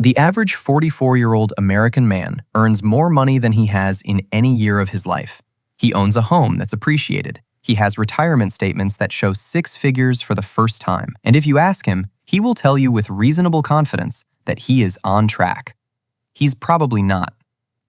The average 44-year-old American man earns more money than he has in any year of his life. He owns a home that's appreciated. He has retirement statements that show six figures for the first time. And if you ask him, he will tell you with reasonable confidence that he is on track. He's probably not,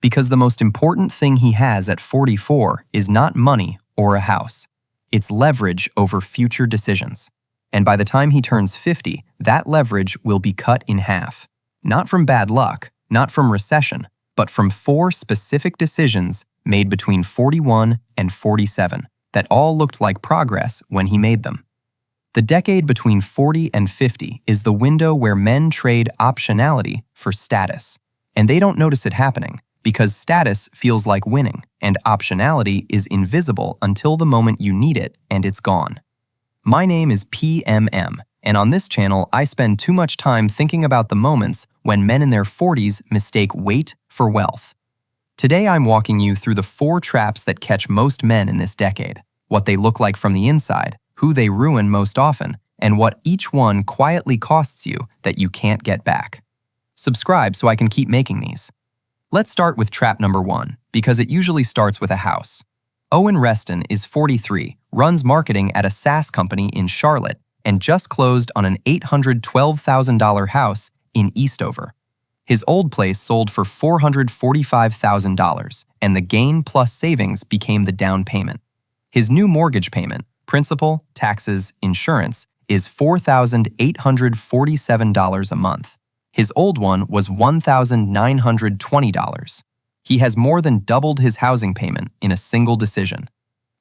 because the most important thing he has at 44 is not money or a house. It's leverage over future decisions. And by the time he turns 50, that leverage will be cut in half. Not from bad luck, not from recession, but from 4 specific decisions made between 41 and 47 that all looked like progress when he made them. The decade between 40 and 50 is the window where men trade optionality for status. And they don't notice it happening because status feels like winning and optionality is invisible until the moment you need it and it's gone. My name is PMM. And on this channel, I spend too much time thinking about the moments when men in their 40s mistake weight for wealth. Today, I'm walking you through the 4 traps that catch most men in this decade, what they look like from the inside, who they ruin most often, and what each one quietly costs you that you can't get back. Subscribe so I can keep making these. Let's start with trap number 1, because it usually starts with a house. Owen Reston is 43, runs marketing at a SaaS company in Charlotte, and just closed on an $812,000 house in Eastover. His old place sold for $445,000, and the gain plus savings became the down payment. His new mortgage payment, principal, taxes, insurance, is $4,847 a month. His old one was $1,920. He has more than doubled his housing payment in a single decision.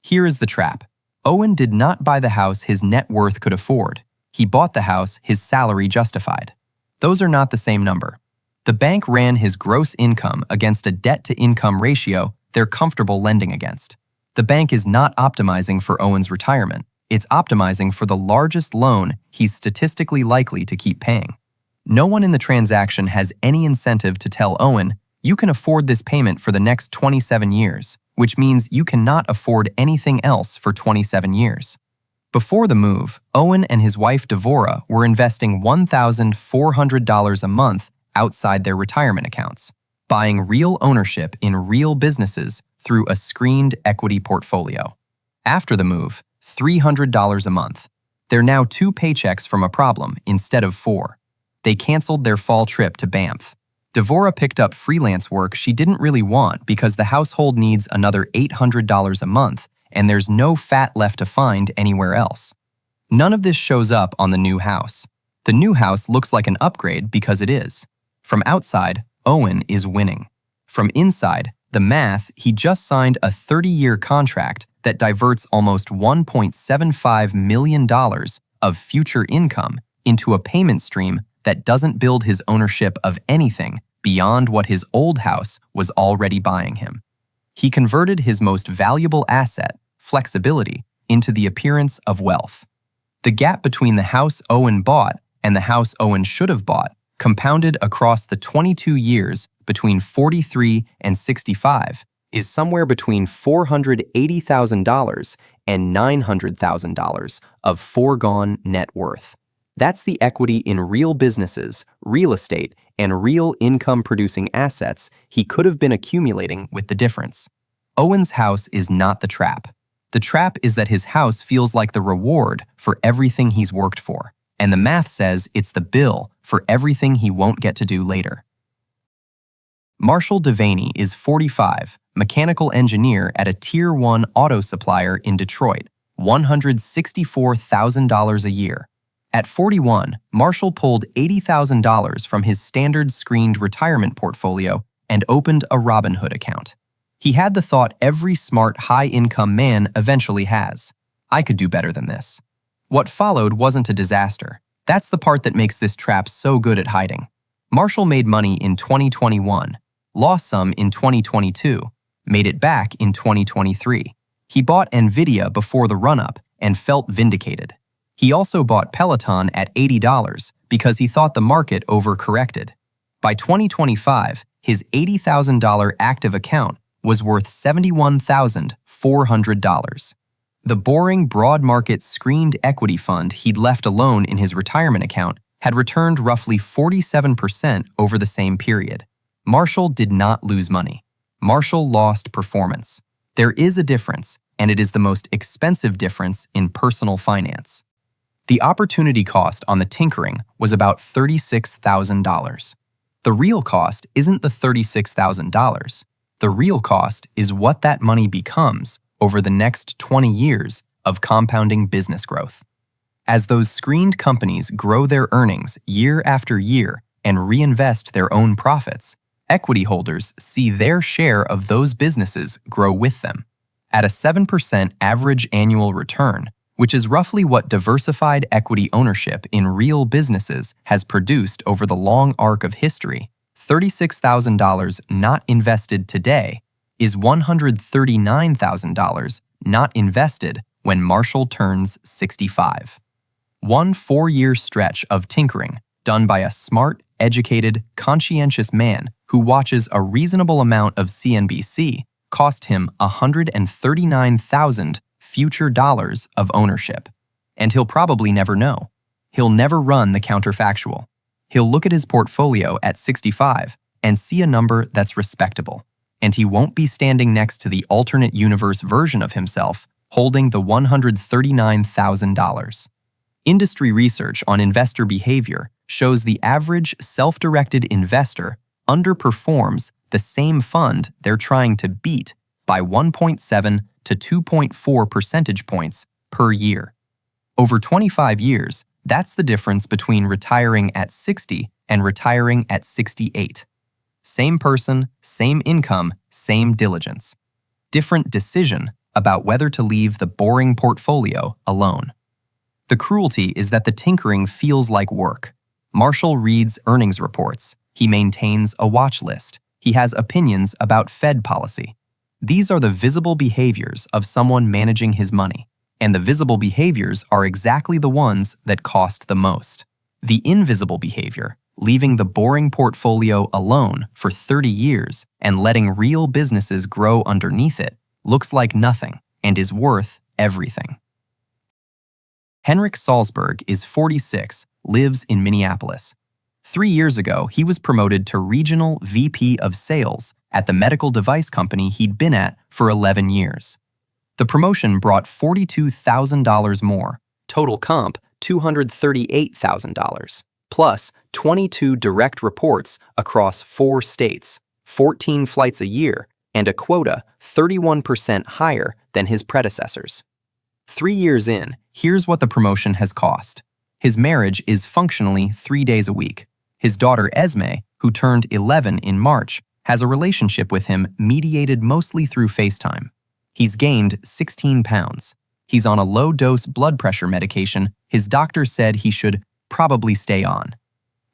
Here is the trap. Owen did not buy the house his net worth could afford. He bought the house his salary justified. Those are not the same number. The bank ran his gross income against a debt-to-income ratio they're comfortable lending against. The bank is not optimizing for Owen's retirement. It's optimizing for the largest loan he's statistically likely to keep paying. No one in the transaction has any incentive to tell Owen, you can afford this payment for the next 27 years, which means you cannot afford anything else for 27 years. Before the move, Owen and his wife Devorah were investing $1,400 a month outside their retirement accounts, buying real ownership in real businesses through a screened equity portfolio. After the move, $300 a month. They're now 2 paychecks from a problem instead of 4. They canceled their fall trip to Banff. Devorah picked up freelance work she didn't really want because the household needs another $800 a month, and there's no fat left to find anywhere else. None of this shows up on the new house. The new house looks like an upgrade because it is. From outside, Owen is winning. From inside, the math, he just signed a 30-year contract that diverts almost $1.75 million of future income into a payment stream that doesn't build his ownership of anything beyond what his old house was already buying him. He converted his most valuable asset, flexibility, into the appearance of wealth. The gap between the house Owen bought and the house Owen should have bought compounded across the 22 years between 43 and 65 is somewhere between $480,000 and $900,000 of foregone net worth. That's the equity in real businesses, real estate, and real income-producing assets he could have been accumulating with the difference. Owen's house is not the trap. The trap is that his house feels like the reward for everything he's worked for, and the math says it's the bill for everything he won't get to do later. Marshall Devaney is 45, mechanical engineer at a Tier 1 auto supplier in Detroit, $164,000 a year. At 41, Marshall pulled $80,000 from his standard screened retirement portfolio and opened a Robinhood account. He had the thought every smart, high-income man eventually has. I could do better than this. What followed wasn't a disaster. That's the part that makes this trap so good at hiding. Marshall made money in 2021, lost some in 2022, made it back in 2023. He bought Nvidia before the run-up and felt vindicated. He also bought Peloton at $80 because he thought the market overcorrected. By 2025, his $80,000 active account was worth $71,400. The boring broad market screened equity fund he'd left alone in his retirement account had returned roughly 47% over the same period. Marshall did not lose money. Marshall lost performance. There is a difference, and it is the most expensive difference in personal finance. The opportunity cost on the tinkering was about $36,000. The real cost isn't the $36,000. The real cost is what that money becomes over the next 20 years of compounding business growth. As those screened companies grow their earnings year after year and reinvest their own profits, equity holders see their share of those businesses grow with them. At a 7% average annual return, which is roughly what diversified equity ownership in real businesses has produced over the long arc of history, $36,000 not invested today is $139,000 not invested when Marshall turns 65. One 4-year stretch of tinkering done by a smart, educated, conscientious man who watches a reasonable amount of CNBC cost him $139,000 future dollars of ownership. And he'll probably never know. He'll never run the counterfactual. He'll look at his portfolio at 65 and see a number that's respectable. And he won't be standing next to the alternate universe version of himself holding the $139,000. Industry research on investor behavior shows the average self-directed investor underperforms the same fund they're trying to beat by 1.7 to 2.4 percentage points per year. Over 25 years, that's the difference between retiring at 60 and retiring at 68. Same person, same income, same diligence. Different decision about whether to leave the boring portfolio alone. The cruelty is that the tinkering feels like work. Marshall reads earnings reports. He maintains a watch list. He has opinions about Fed policy. These are the visible behaviors of someone managing his money, and the visible behaviors are exactly the ones that cost the most. The invisible behavior, leaving the boring portfolio alone for 30 years and letting real businesses grow underneath it, looks like nothing and is worth everything. Henrik Salzberg is 46, lives in Minneapolis. 3 years ago, he was promoted to Regional VP of Sales at the medical device company he'd been at for 11 years. The promotion brought $42,000 more, total comp $238,000, plus 22 direct reports across 4 states, 14 flights a year, and a quota 31% higher than his predecessors. 3 years in, here's what the promotion has cost. His marriage is functionally 3 days a week. His daughter Esme, who turned 11 in March, has a relationship with him mediated mostly through FaceTime. He's gained 16 pounds. He's on a low-dose blood pressure medication his doctor said he should probably stay on.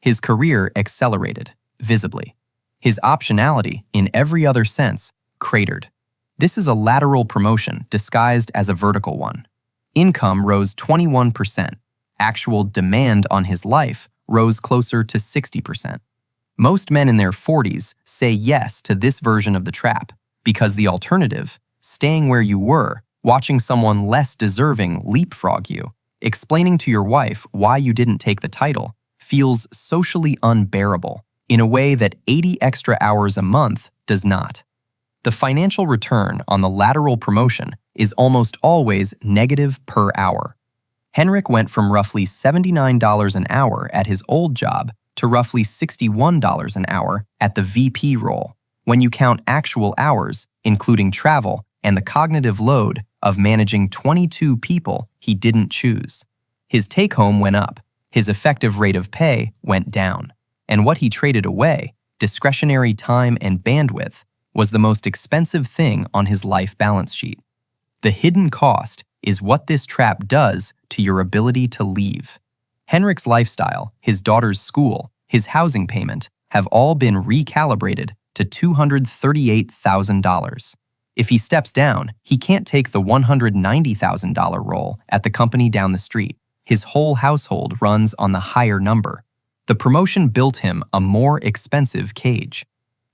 His career accelerated, visibly. His optionality, in every other sense, cratered. This is a lateral promotion disguised as a vertical one. Income rose 21%. Actual demand on his life rose closer to 60%. Most men in their 40s say yes to this version of the trap because the alternative, staying where you were, watching someone less deserving leapfrog you, explaining to your wife why you didn't take the title, feels socially unbearable in a way that 80 extra hours a month does not. The financial return on the lateral promotion is almost always negative per hour. Henrik went from roughly $79 an hour at his old job to roughly $61 an hour at the VP role, when you count actual hours, including travel and the cognitive load of managing 22 people he didn't choose. His take-home went up, his effective rate of pay went down, and what he traded away, discretionary time and bandwidth, was the most expensive thing on his life balance sheet. The hidden cost is what this trap does to your ability to leave. Henrik's lifestyle, his daughter's school, his housing payment have all been recalibrated to $238,000. If he steps down, he can't take the $190,000 role at the company down the street. His whole household runs on the higher number. The promotion built him a more expensive cage.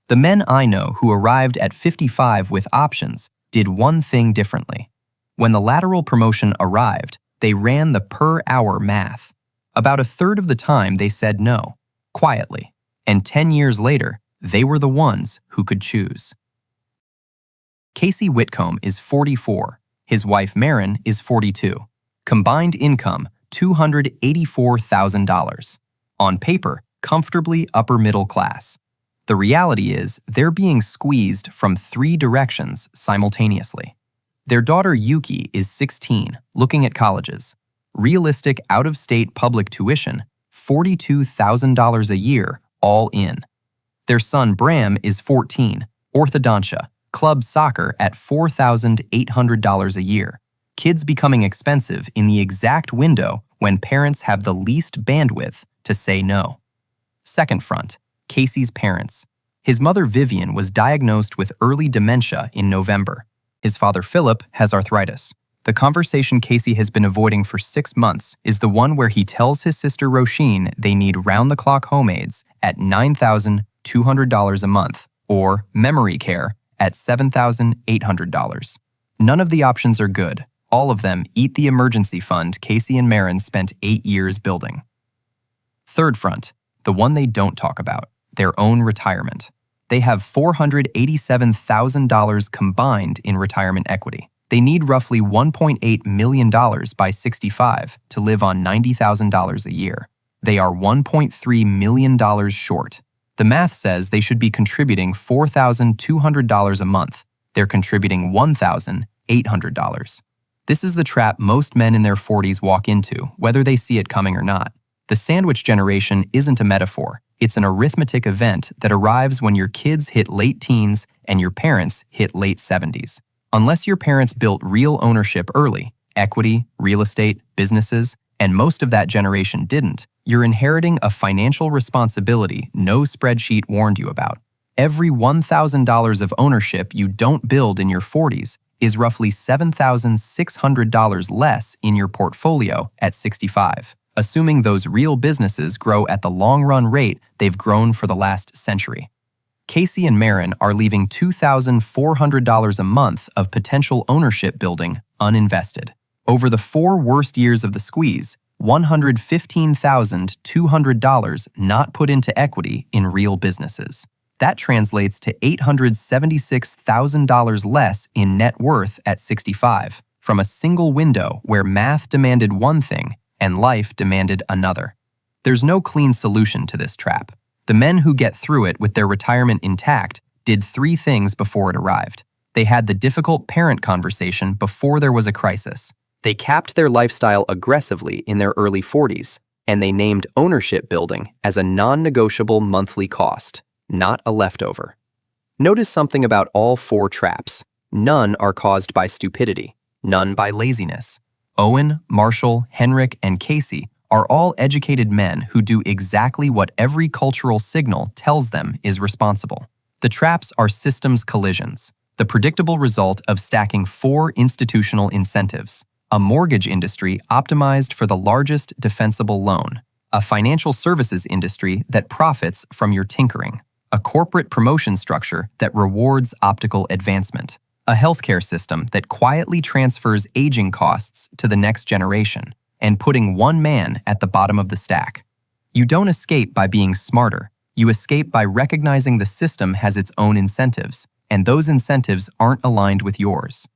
The men I know who arrived at 55 with options did one thing differently. When the lateral promotion arrived, they ran the per-hour math. About a third of the time they said no, quietly, and 10 years later, they were the ones who could choose. Casey Whitcomb is 44. His wife Maren is 42. Combined income, $284,000. On paper, comfortably upper middle class. The reality is they're being squeezed from 3 directions simultaneously. Their daughter Yuki is 16, looking at colleges. Realistic out-of-state public tuition, $42,000 a year, all in. Their son Bram is 14, orthodontia, club soccer at $4,800 a year. Kids becoming expensive in the exact window when parents have the least bandwidth to say no. Second front, Casey's parents. His mother Vivian was diagnosed with early dementia in November. His father Philip has arthritis. The conversation Casey has been avoiding for 6 months is the one where he tells his sister Roisin they need round-the-clock home aids at $9,200 a month, or memory care at $7,800. None of the options are good. All of them eat the emergency fund Casey and Maren spent 8 years building. Third front, the one they don't talk about, their own retirement. They have $487,000 combined in retirement equity. They need roughly $1.8 million by 65 to live on $90,000 a year. They are $1.3 million short. The math says they should be contributing $4,200 a month. They're contributing $1,800. This is the trap most men in their 40s walk into, whether they see it coming or not. The sandwich generation isn't a metaphor. It's an arithmetic event that arrives when your kids hit late teens and your parents hit late 70s. Unless your parents built real ownership early, equity, real estate, businesses, and most of that generation didn't, you're inheriting a financial responsibility no spreadsheet warned you about. Every $1,000 of ownership you don't build in your 40s is roughly $7,600 less in your portfolio at 65, assuming those real businesses grow at the long-run rate they've grown for the last century. Casey and Maren are leaving $2,400 a month of potential ownership building uninvested. Over the 4 worst years of the squeeze, $115,200 not put into equity in real businesses. That translates to $876,000 less in net worth at 65, from a single window where math demanded one thing and life demanded another. There's no clean solution to this trap. The men who get through it with their retirement intact did 3 things before it arrived. They had the difficult parent conversation before there was a crisis. They capped their lifestyle aggressively in their early 40s, and they named ownership building as a non-negotiable monthly cost, not a leftover. Notice something about all 4 traps. None are caused by stupidity, none by laziness. Owen, Marshall, Henrik, and Casey are all educated men who do exactly what every cultural signal tells them is responsible. The traps are systems collisions, the predictable result of stacking 4 institutional incentives: a mortgage industry optimized for the largest defensible loan, a financial services industry that profits from your tinkering, a corporate promotion structure that rewards optical advancement, a healthcare system that quietly transfers aging costs to the next generation, and putting one man at the bottom of the stack. You don't escape by being smarter. You escape by recognizing the system has its own incentives, and those incentives aren't aligned with yours.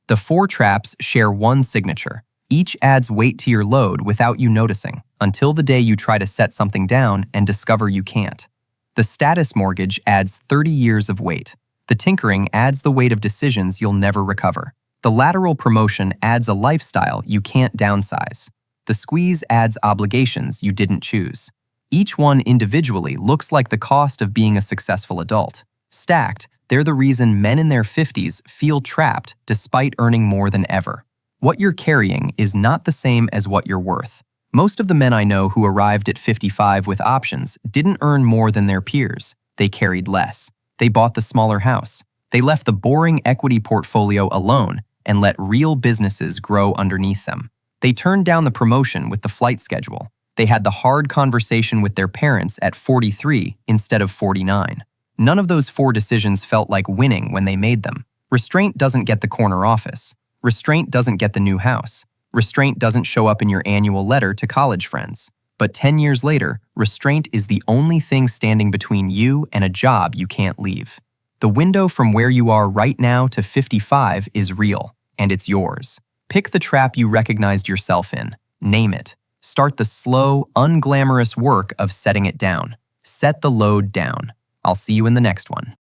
The 4 traps share one signature. Each adds weight to your load without you noticing, until the day you try to set something down and discover you can't. The status mortgage adds 30 years of weight. The tinkering adds the weight of decisions you'll never recover. The lateral promotion adds a lifestyle you can't downsize. The squeeze adds obligations you didn't choose. Each one individually looks like the cost of being a successful adult. Stacked, they're the reason men in their 50s feel trapped despite earning more than ever. What you're carrying is not the same as what you're worth. Most of the men I know who arrived at 55 with options didn't earn more than their peers. They carried less. They bought the smaller house. They left the boring equity portfolio alone and let real businesses grow underneath them. They turned down the promotion with the flight schedule. They had the hard conversation with their parents at 43 instead of 49. None of those 4 decisions felt like winning when they made them. Restraint doesn't get the corner office. Restraint doesn't get the new house. Restraint doesn't show up in your annual letter to college friends. But 10 years later, restraint is the only thing standing between you and a job you can't leave. The window from where you are right now to 55 is real, and it's yours. Pick the trap you recognized yourself in. Name it. Start the slow, unglamorous work of setting it down. Set the load down. I'll see you in the next one.